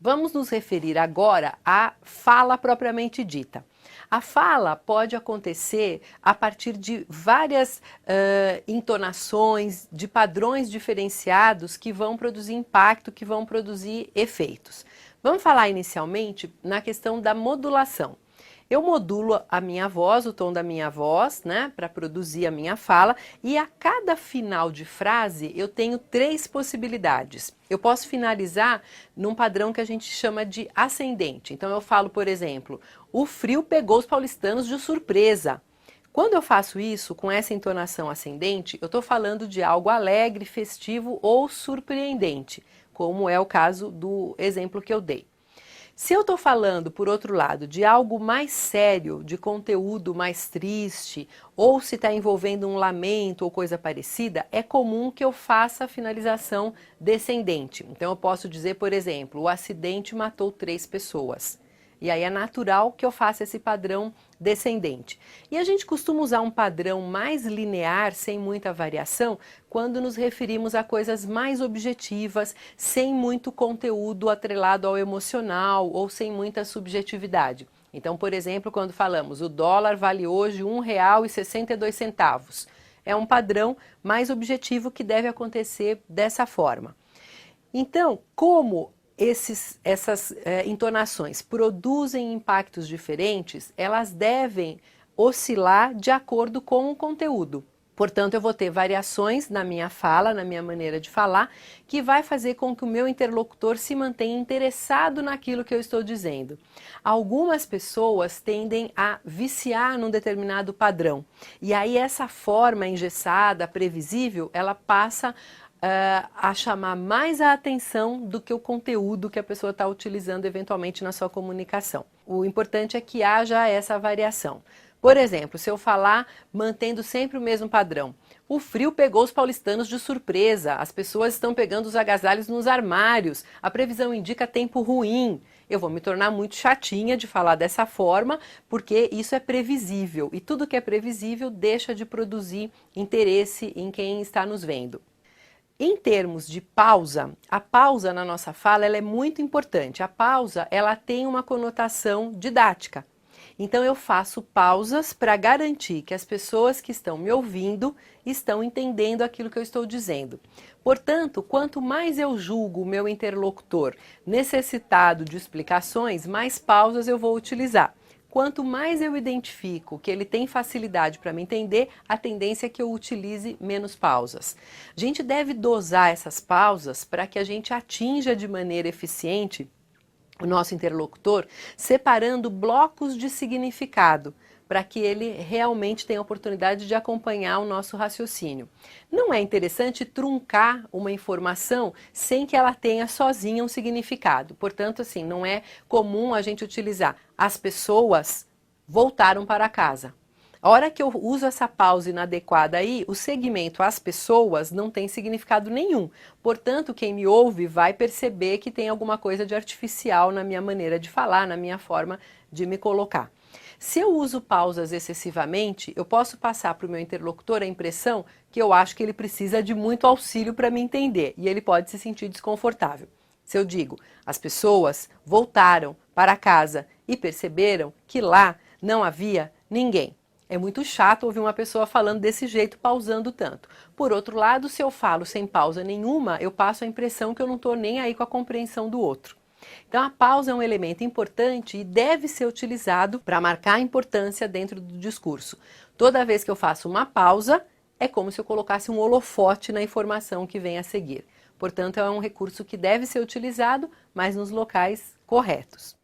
Vamos nos referir agora à fala propriamente dita. A fala pode acontecer a partir de várias entonações, de padrões diferenciados que vão produzir impacto, que vão produzir efeitos. Vamos falar inicialmente na questão da modulação. Eu modulo a minha voz, o tom da minha voz, né, para produzir a minha fala, e a cada final de frase eu tenho 3 possibilidades. Eu posso finalizar num padrão que a gente chama de ascendente. Então eu falo, por exemplo, o frio pegou os paulistanos de surpresa. Quando eu faço isso com essa entonação ascendente, eu estou falando de algo alegre, festivo ou surpreendente, como é o caso do exemplo que eu dei. Se eu estou falando, por outro lado, de algo mais sério, de conteúdo mais triste, ou se está envolvendo um lamento ou coisa parecida, é comum que eu faça a finalização descendente. Então eu posso dizer, por exemplo, o acidente matou 3 pessoas. E aí é natural que eu faça esse padrão descendente. E a gente costuma usar um padrão mais linear, sem muita variação, quando nos referimos a coisas mais objetivas, sem muito conteúdo atrelado ao emocional ou sem muita subjetividade. Então, por exemplo, quando falamos o dólar vale hoje R$ 1,62. É um padrão mais objetivo que deve acontecer dessa forma. Então, como essas entonações produzem impactos diferentes, elas devem oscilar de acordo com o conteúdo. Portanto, eu vou ter variações na minha fala, na minha maneira de falar, que vai fazer com que o meu interlocutor se mantenha interessado naquilo que eu estou dizendo. Algumas pessoas tendem a viciar num determinado padrão, e aí essa forma engessada, previsível, ela passa a chamar mais a atenção do que o conteúdo que a pessoa está utilizando eventualmente na sua comunicação. O importante é que haja essa variação. Por exemplo, se eu falar mantendo sempre o mesmo padrão, o frio pegou os paulistanos de surpresa, as pessoas estão pegando os agasalhos nos armários, a previsão indica tempo ruim. Eu vou me tornar muito chatinha de falar dessa forma, porque isso é previsível, e tudo que é previsível deixa de produzir interesse em quem está nos vendo. Em termos de pausa, a pausa na nossa fala ela é muito importante. A pausa ela tem uma conotação didática. Então eu faço pausas para garantir que as pessoas que estão me ouvindo estão entendendo aquilo que eu estou dizendo. Portanto, quanto mais eu julgo o meu interlocutor necessitado de explicações, mais pausas eu vou utilizar. Quanto mais eu identifico que ele tem facilidade para me entender, a tendência é que eu utilize menos pausas. A gente deve dosar essas pausas para que a gente atinja de maneira eficiente o nosso interlocutor, separando blocos de significado, para que ele realmente tenha a oportunidade de acompanhar o nosso raciocínio. Não é interessante truncar uma informação sem que ela tenha sozinha um significado. Portanto, assim, não é comum a gente utilizar as pessoas voltaram para casa. A hora que eu uso essa pausa inadequada aí, o segmento as pessoas não tem significado nenhum. Portanto, quem me ouve vai perceber que tem alguma coisa de artificial na minha maneira de falar, na minha forma de me colocar. Se eu uso pausas excessivamente, eu posso passar para o meu interlocutor a impressão que eu acho que ele precisa de muito auxílio para me entender e ele pode se sentir desconfortável. Se eu digo, as pessoas voltaram para casa e perceberam que lá não havia ninguém. É muito chato ouvir uma pessoa falando desse jeito, pausando tanto. Por outro lado, se eu falo sem pausa nenhuma, eu passo a impressão que eu não estou nem aí com a compreensão do outro. Então a pausa é um elemento importante e deve ser utilizado para marcar a importância dentro do discurso. Toda vez que eu faço uma pausa, é como se eu colocasse um holofote na informação que vem a seguir. Portanto, é um recurso que deve ser utilizado, mas nos locais corretos.